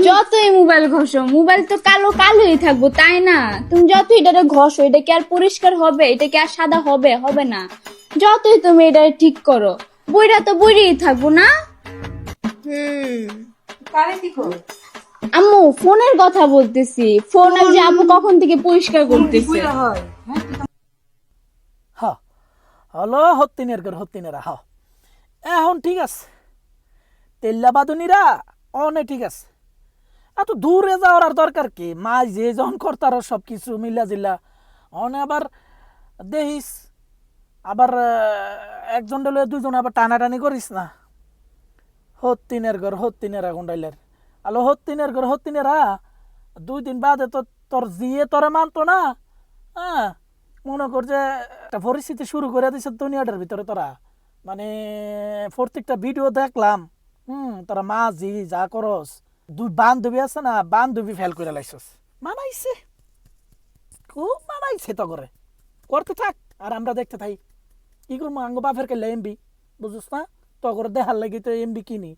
যতই mobile ঘষো mobile তো কালো কালোই থাকবো তাই না? তুমি যতই এটা ঘষো এটা কি আর পরিষ্কার হবে? এটা কি আর সাদা হবে? হবে না। যতই তুমি এটা ঠিক করো বইটা তো বইরেই থাকবো না। কারে কি করো? আম্মু ফোনের কথা বলতেছি, ফোন আর যে আপু কখন থেকে পরিষ্কার করতেছে। হয় হ হলো হত্তিনের ঘর হত্তিনেরা হ এখন ঠিক আছে তেল্লা বাদুনিরা অনে ঠিক আছে এত দূরে যাওয়ার আর দরকার কি মা যে যখন করতার সব কিছু মিলা জিল্লা অনে আবার দেখিস আবার একজন ডলে দুজন আবার টানাটানি করিস না হত্তিনের ঘর হত্তিনেরা গুন্ডাইলের আলো হত্তিনের ঘর হত্তিনেরা 2 দিন বাদে তো তোর জিয়ে তোরা মানতো না। হ্যাঁ মনে কর যে একটা পরিস্থিতি শুরু করে দিছে দুনিয়াটার ভিতরে তোরা মানে প্রত্যেকটা ভিডিও দেখলাম তোরা মা জি যা করস 2 বান্ধবী আছে না বান্ধবী ফেল করে লাইছস মানাইছে খুব মানাইছে তো করে করতে থাক আর আমরা দেখতে থাকি কি করবো আঙ্গ বাপের কেলে এমবি বুঝছ না তো করে দেখার লাগি তো এমবি কিনি